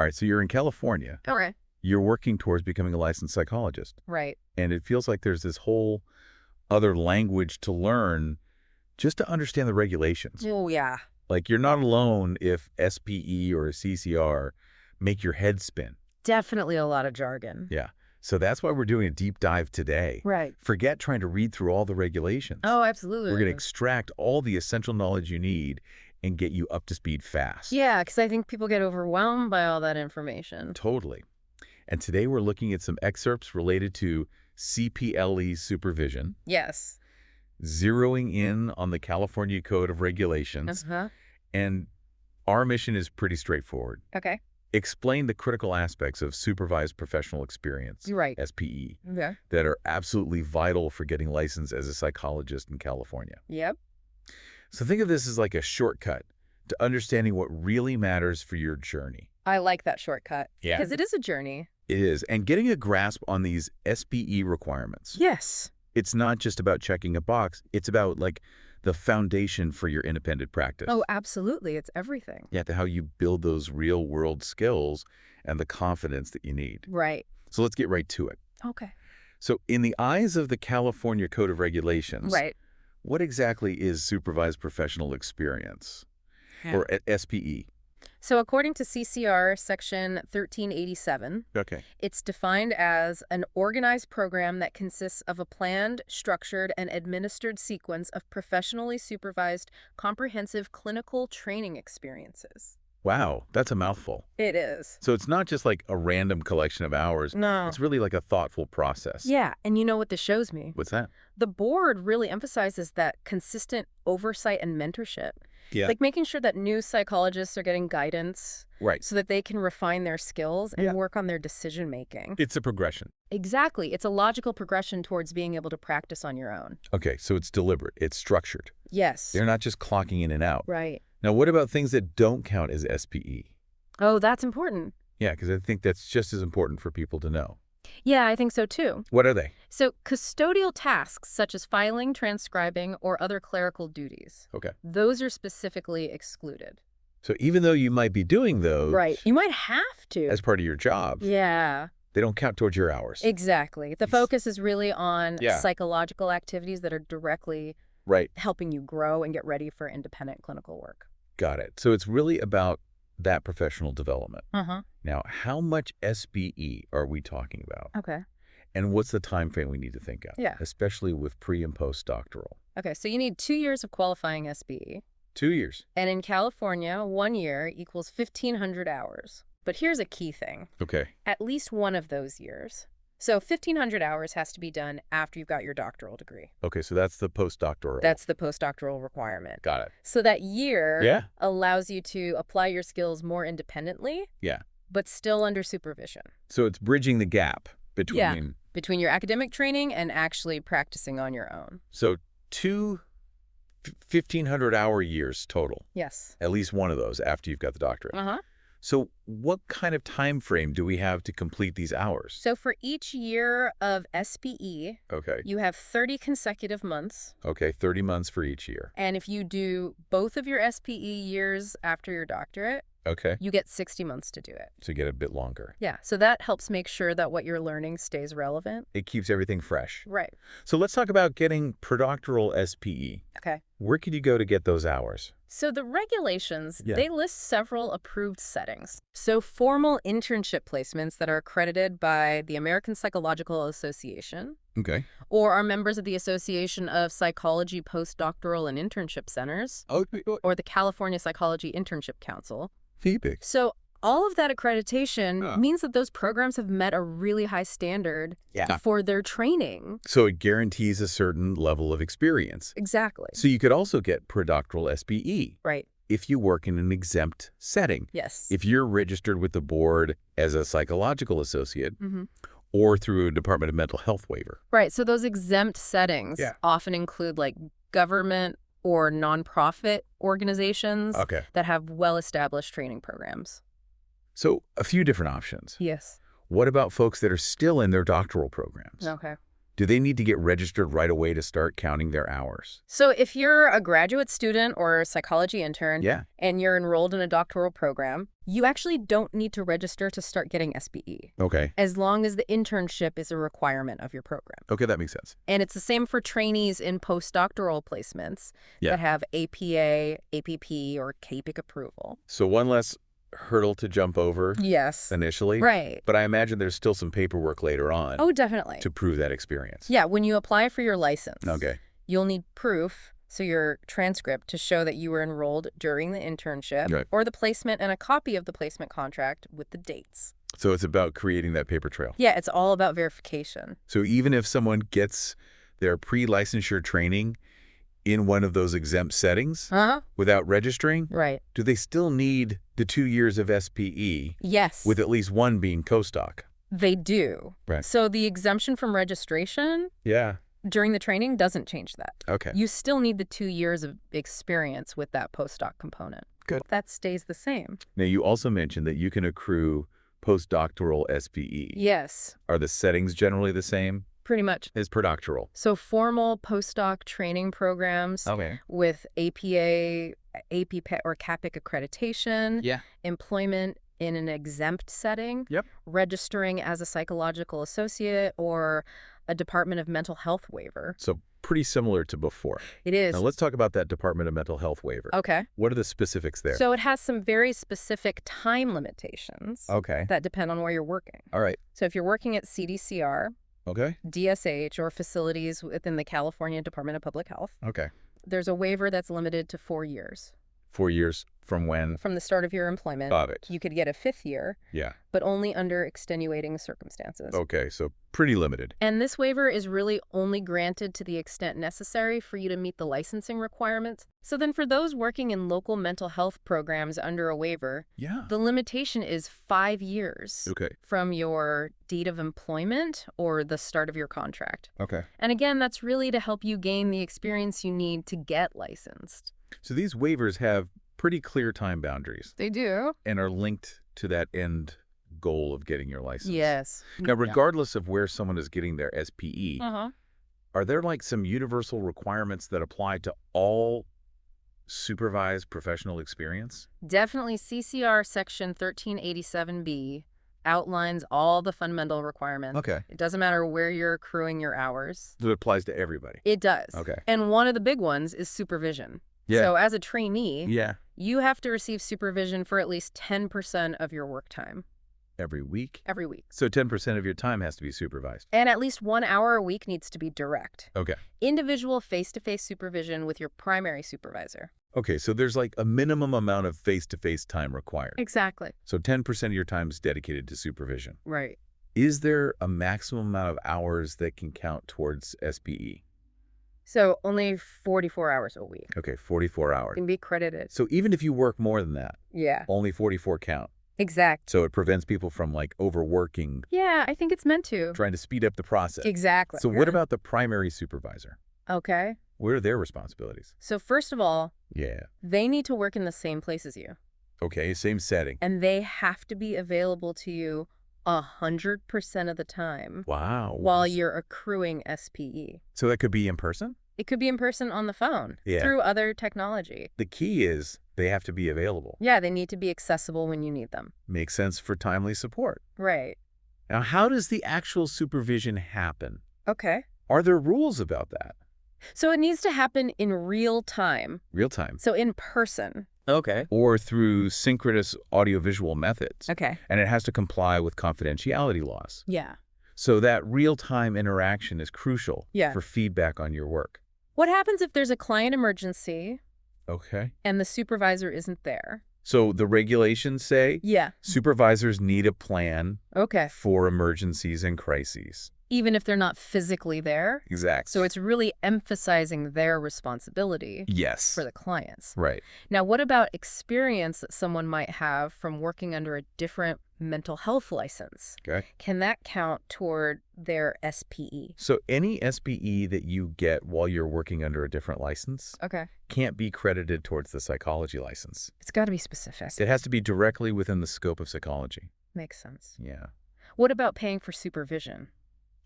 All right, so you're in California. Okay. You're working towards becoming a licensed psychologist. Right. And it feels like there's this whole other language to learn just to understand the regulations. Oh, yeah. Like, you're not alone if SPE or CCR make your head spin. Definitely a lot of jargon. Yeah. So that's why we're doing a deep dive today. Right. Forget trying to read through all the regulations. Oh, absolutely. We're going to extract all the essential knowledge you need and get you up to speed fast. Yeah, because I think people get overwhelmed by all that information. Totally. And today we're looking at some excerpts related to CPLE supervision, Yes. zeroing in on the California Code of Regulations, Uh-huh. and our mission is pretty straightforward. Okay. Explain the critical aspects of Supervised Professional Experience, You're right. SPE, Okay. that are absolutely vital for getting licensed as a psychologist in California. Yep. So think of this as like a shortcut to understanding what really matters for your journey. I like that shortcut. Yeah. Because it is a journey. It is. And getting a grasp on these SPE requirements. Yes. It's not just about checking a box. It's about, like, the foundation for your independent practice. Oh, absolutely. It's everything. Yeah, to how you build those real-world skills and the confidence that you need. Right. So let's get right to it. Okay. So in the eyes of the California Code of Regulations, Right. what exactly is Supervised Professional Experience, or SPE? So according to CCR Section 1387, Okay. it's defined as an organized program that consists of a planned, structured, and administered sequence of professionally supervised, comprehensive clinical training experiences. Wow, that's a mouthful. It is. So it's not just like a random collection of hours. No. It's really like a thoughtful process. Yeah, and you know what this shows me? What's that? The board really emphasizes that consistent oversight and mentorship. Yeah. Like making sure that new psychologists are getting guidance Right. so that they can refine their skills and Yeah. work on their decision-making. It's a progression. Exactly. It's a logical progression towards being able to practice on your own. Okay, so it's deliberate. It's structured. Yes. They're not just clocking in and out. Right. Now, what about things that don't count as SPE? Oh, that's important. Yeah, because I think that's just as important for people to know. Yeah, I think so too. What are they? So custodial tasks such as filing, transcribing, or other clerical duties, Okay. those are specifically excluded. So even though you might be doing those Right. You might have to. as part of your job, Yeah, they don't count towards your hours. exactly. The focus is really on Yeah. psychological activities that are directly Right. helping you grow and get ready for independent clinical work. Got it. So it's really about that professional development. Uh-huh. Now, how much SPE are we talking about? Okay. And what's the time frame we need to think of? Yeah. Especially with pre- and postdoctoral. Okay, so you need 2 years of qualifying SBE. 2 years. And in California, 1 year equals 1,500 hours. But here's a key thing. Okay. At least one of those years. So 1,500 hours has to be done after you've got your doctoral degree. Okay, so that's the postdoctoral. That's the postdoctoral requirement. Got it. So that year Yeah. allows you to apply your skills more independently, Yeah. but still under supervision. So it's bridging the gap between... Yeah. Between your academic training and actually practicing on your own. So two 1,500-hour years total. Yes. At least one of those after you've got the doctorate. Uh-huh. So what kind of time frame do we have to complete these hours? So for each year of SPE, Okay. you have 30 consecutive months. Okay, 30 months for each year. And if you do both of your SPE years after your doctorate, Okay. you get 60 months to do it. So you get a bit longer. Yeah, so that helps make sure that what you're learning stays relevant. It keeps everything fresh. Right. So let's talk about getting predoctoral SPE. Okay. Where could you go to get those hours? So the regulations, Yeah. they list several approved settings. So formal internship placements that are accredited by the American Psychological Association Okay. or are members of the Association of Psychology Postdoctoral and Internship Centers Oh, or the California Psychology Internship Council. Phoebix. So all of that accreditation Huh. means that those programs have met a really high standard Yeah. for their training. So it guarantees a certain level of experience. Exactly. So you could also get predoctoral SPE Right. if you work in an exempt setting. Yes. If you're registered with the board as a psychological associate Mm-hmm. or through a Department of Mental Health waiver. Right. So those exempt settings Yeah. often include like government or nonprofit organizations Okay. that have well-established training programs. So a few different options. Yes. What about folks that are still in their doctoral programs? Okay. Do they need to get registered right away to start counting their hours? So if you're a graduate student or a psychology intern Yeah. and you're enrolled in a doctoral program, you actually don't need to register to start getting SPE, Okay. as long as the internship is a requirement of your program. Okay, that makes sense. And it's the same for trainees in postdoctoral placements Yeah. that have APA, APP, or CAPIC approval. So one less hurdle to jump over Yes. initially. Right. But I imagine there's still some paperwork later on Oh, definitely. to prove that experience. Yeah, when you apply for your license, Okay. you'll need proof, so your transcript, to show that you were enrolled during the internship, Right. or the placement and a copy of the placement contract with the dates. So it's about creating that paper trail. Yeah, it's all about verification. So even if someone gets their pre-licensure training in one of those exempt settings Uh-huh. without registering, Right. do they still need the 2 years of SPE Yes, with at least one being postdoc? they do. Right. So the exemption from registration Yeah. during the training doesn't change that. Okay. You still need the 2 years of experience with that postdoc component. Good. That stays the same. Now, you also mentioned that you can accrue postdoctoral SPE. Yes, Are the settings generally the same pretty much. as predoctoral? So formal postdoc training programs Okay. with APA, APP, or CAPIC accreditation, Yeah. employment in an exempt setting, Yep. registering as a psychological associate, or a Department of Mental Health waiver. So pretty similar to before. It is. Now, let's talk about that Department of Mental Health waiver. Okay. What are the specifics there? So it has some very specific time limitations Okay. that depend on where you're working. All right. So if you're working at CDCR, Okay. DSH, or facilities within the California Department of Public Health, Okay. there's a waiver that's limited to 4 years. 4 years from when? From the start of your employment, Got it. you could get a 5th year, Yeah. but only under extenuating circumstances. Okay. So pretty limited. And this waiver is really only granted to the extent necessary for you to meet the licensing requirements. So then for those working in local mental health programs under a waiver, Yeah. the limitation is 5 years Okay. from your date of employment or the start of your contract. Okay. And again, that's really to help you gain the experience you need to get licensed. So these waivers have pretty clear time boundaries They do? and are linked to that end goal of getting your license. Yes. Now, regardless of where someone is getting their SPE, Uh-huh. are there like some universal requirements that apply to all supervised professional experience? Definitely CCR Section 1387B outlines all the fundamental requirements. Okay. It doesn't matter where you're accruing your hours. So it applies to everybody. It does. Okay. And one of the big ones is supervision. Yeah. So as a trainee, Yeah. you have to receive supervision for at least 10% of your work time Every week? every week. So 10% of your time has to be supervised. And at least 1 hour a week needs to be direct. Okay. Individual face-to-face supervision with your primary supervisor. Okay, so there's like a minimum amount of face-to-face time required. Exactly. So 10% of your time is dedicated to supervision. Right. Is there a maximum amount of hours that can count towards SPE? So only 44 hours a week Okay, 44 hours. can be credited. So even if you work more than that, Yeah. only 44 count. Exact. So it prevents people from like overworking, Yeah, I think it's meant to. trying to speed up the process. Exactly. So what about the primary supervisor? Okay. What are their responsibilities? So first of all, Yeah. they need to work in the same place as you. Okay, same setting. And they have to be available to you 100% of the time Wow. while you're accruing SPE. So that could be in person? It could be in person, on the phone, Yeah. through other technology. The key is they have to be available. Yeah, they need to be accessible when you need them. Makes sense for timely support. Right. Now, how does the actual supervision happen? Okay. Are there rules about that? So it needs to happen in real time. Real time. So in person. Okay. Or through synchronous audiovisual methods. Okay. And it has to comply with confidentiality laws. Yeah. So that real-time interaction is crucial Yeah. for feedback on your work. What happens if there's a client emergency Okay. and the supervisor isn't there? So the regulations say Yeah. supervisors need a plan Okay. for emergencies and crises. Even if they're not physically there. Exactly. So it's really emphasizing their responsibility yes. for the clients. Right. Now, what about experience that someone might have from working under a different mental health license? Okay. Can that count toward their SPE? So any SPE that you get while you're working under a different license Okay. can't be credited towards the psychology license. It's got to be specific. It has to be directly within the scope of psychology. Makes sense. Yeah. What about paying for supervision?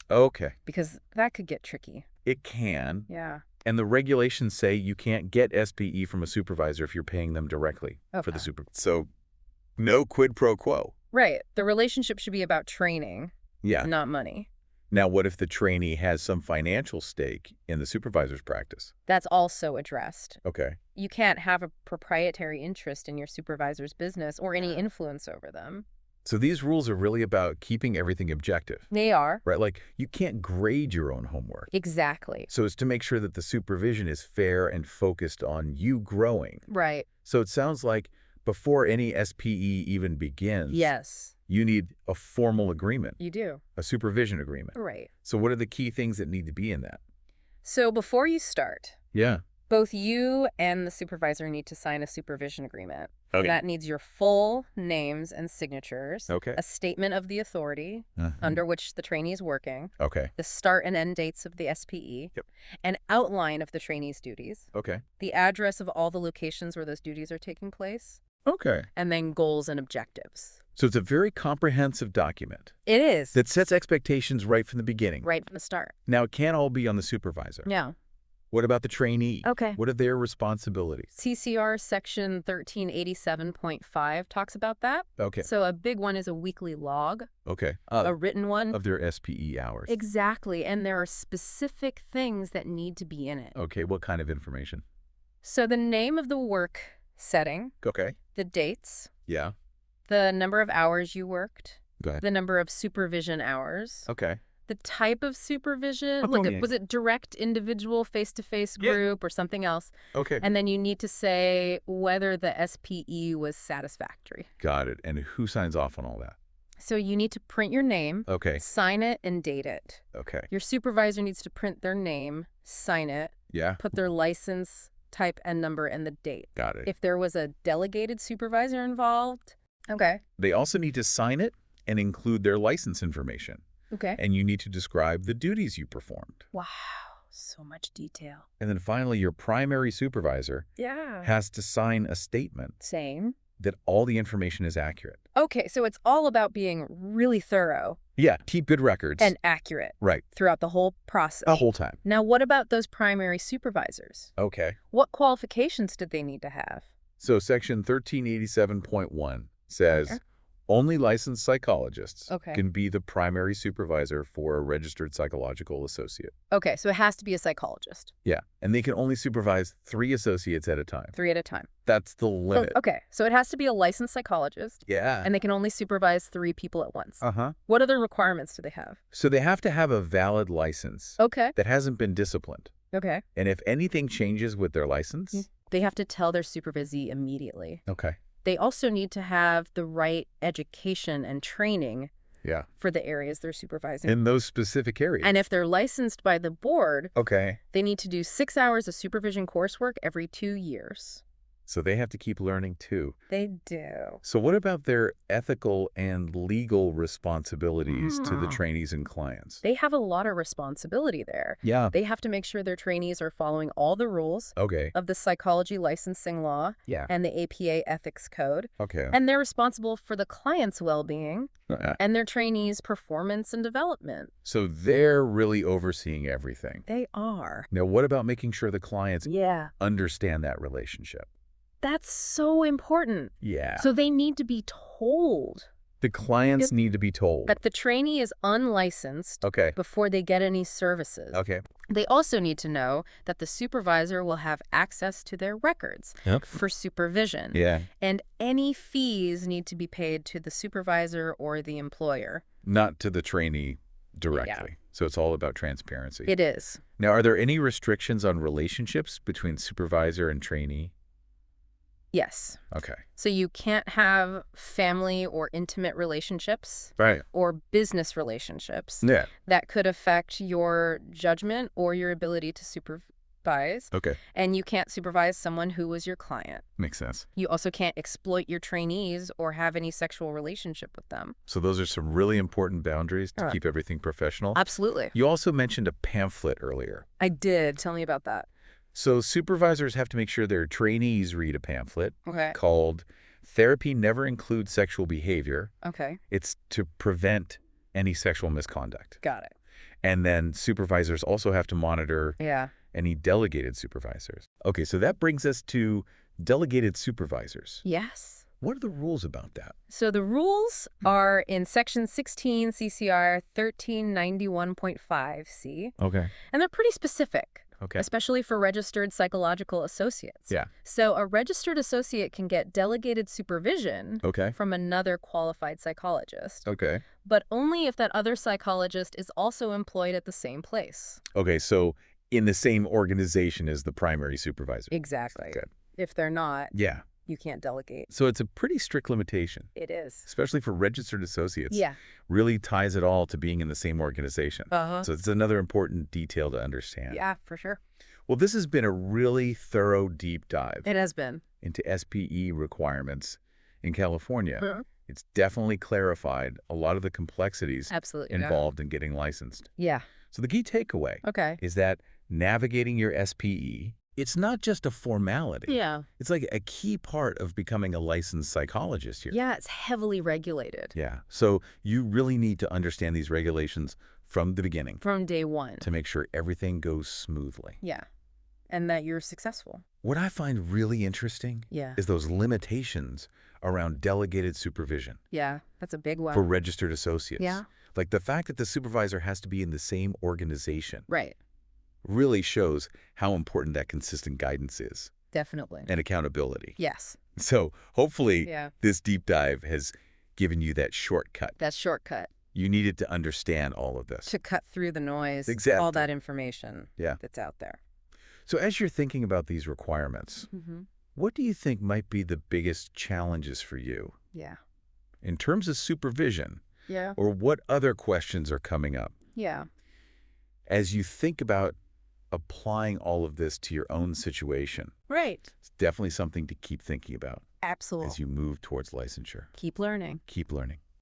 Okay. because that could get tricky. It can. Yeah. And the regulations say you can't get SPE from a supervisor if you're paying them directly for the Okay. super. So no quid pro quo. Right. The relationship should be about training, Yeah. not money. Now, what if the trainee has some financial stake in the supervisor's practice? That's also addressed. Okay. You can't have a proprietary interest in your supervisor's business or any influence over them. So these rules are really about keeping everything objective, They are. right? Like you can't grade your own homework. Exactly. So it's to make sure that the supervision is fair and focused on you growing. Right. So it sounds like before any SPE even begins, Yes, you need a formal agreement, you do. a supervision agreement. Right. So what are the key things that need to be in that? So before you start, Yeah. both you and the supervisor need to sign a supervision agreement. Okay. That needs your full names and signatures, Okay. a statement of the authority under which the trainee is working, Okay. the start and end dates of the SPE, Yep. an outline of the trainee's duties, Okay. the address of all the locations where those duties are taking place, Okay. and then goals and objectives. So it's a very comprehensive document It is. that sets expectations right from the beginning. Right from the start. Now, it can't all be on the supervisor. Yeah. What about the trainee? Okay. What are their responsibilities? CCR section 1387.5 talks about that. Okay. So a big one is a weekly log, Okay. a written one. Of their SPE hours. Exactly. And there are specific things that need to be in it. Okay. What kind of information? So the name of the work setting, Okay. the dates, Yeah. the number of hours you worked, Go ahead. the number of supervision hours, Okay. the type of supervision, Oh, yeah. was it direct individual face-to-face Yeah. group or something else? Okay. And then you need to say whether the SPE was satisfactory. Got it. And who signs off on all that? So you need to print your name, Okay. sign it, and date it. Okay. Your supervisor needs to print their name, sign it, Yeah. put their license, type, and number, and the date. Got it. If there was a delegated supervisor involved, okay. They also need to sign it and include their license information. Okay. And you need to describe the duties you performed. Wow, so much detail. And then finally, your primary supervisor Yeah. has to sign a statement Same. that all the information is accurate. Okay, so it's all about being really thorough Yeah. Keep good records. and accurate right. throughout the whole process. The whole time. Now, what about those primary supervisors? Okay. What qualifications did they need to have? So section 1387.1 says Okay. only licensed psychologists Okay. can be the primary supervisor for a registered psychological associate. Okay, so it has to be a psychologist. Yeah. And they can only supervise 3 associates at a time. 3 at a time. That's the limit. Okay, so it has to be a licensed psychologist, Yeah. and they can only supervise 3 people at once. Uh-huh. What other requirements do they have? So they have to have a valid license Okay, that hasn't been disciplined. okay. And if anything changes with their license, They have to tell their supervisee immediately. okay. They also need to have the right education and training Yeah. for the areas they're supervising. In those specific areas. And if they're licensed by the board, okay. they need to do 6 hours of supervision coursework every 2 years. So they have to keep learning too. They do. So what about their ethical and legal responsibilities to the trainees and clients? They have a lot of responsibility there. Yeah. They have to make sure their trainees are following all the rules Okay. of the psychology licensing law Yeah. and the APA ethics code. Okay. And they're responsible for the client's well-being Uh, and their trainees' performance and development. So they're really overseeing everything. They are. Now, what about making sure the clients Yeah. understand that relationship? That's so important. Yeah. So they need to be told the clients need to be told. that the trainee is unlicensed Okay. before they get any services. Okay. They also need to know that the supervisor will have access to their records Yep. for supervision. Yeah. And any fees need to be paid to the supervisor or the employer. Not to the trainee directly. So it's all about transparency. It is. Now, are there any restrictions on relationships between supervisor and trainee? Yes. Okay. So you can't have family or intimate relationships Right. or business relationships Yeah. that could affect your judgment or your ability to supervise. Okay. And you can't supervise someone who was your client. Makes sense. You also can't exploit your trainees or have any sexual relationship with them. So those are some really important boundaries to Sure. keep everything professional. Absolutely. You also mentioned a pamphlet earlier. I did. Tell me about that. So supervisors have to make sure their trainees read a pamphlet Okay. called Therapy Never Includes Sexual Behavior. Okay. It's to prevent any sexual misconduct. Got it. And then supervisors also have to monitor Yeah. any delegated supervisors. Okay, so that brings us to delegated supervisors. Yes. What are the rules about that? So the rules are in Section 16 CCR 1391.5C, Okay. and they're pretty specific. Okay. Especially for registered psychological associates. Yeah. So a registered associate can get delegated supervision Okay. from another qualified psychologist, Okay. but only if that other psychologist is also employed at the same place. Okay, so in the same organization as the primary supervisor. Exactly. Good. If they're not, Yeah. you can't delegate. So it's a pretty strict limitation, It is. especially for registered associates. Yeah. Really ties it all to being in the same organization. Uh-huh. So it's another important detail to understand. Yeah, for sure. Well, this has been a really thorough deep dive It has been. into SPE requirements in California. Mhm. It's definitely clarified a lot of the complexities Absolutely. involved in getting licensed. Yeah. So the key takeaway Okay. is that navigating your SPE, it's not just a formality. Yeah. It's like a key part of becoming a licensed psychologist here. Yeah, it's heavily regulated. Yeah. So you really need to understand these regulations from the beginning From day one. to make sure everything goes smoothly. Yeah. And that you're successful. What I find really interesting Yeah. is those limitations around delegated supervision Yeah, that's a big one. for registered associates. Yeah. Like the fact that the supervisor has to be in the same organization Right. really shows how important that consistent guidance is Definitely. and accountability. Yes. So hopefully Yeah. this deep dive has given you that shortcut. That shortcut You needed to understand all of this. to cut through the noise. Exactly. All that information Yeah. that's out there. So as you're thinking about these requirements, Mm-hmm. what do you think might be the biggest challenges for you Yeah. in terms of supervision, Yeah. or what other questions are coming up Yeah. as you think about applying all of this to your own situation? Right. It's definitely something to keep thinking about Absolutely. as you move towards licensure. Keep learning. Keep learning.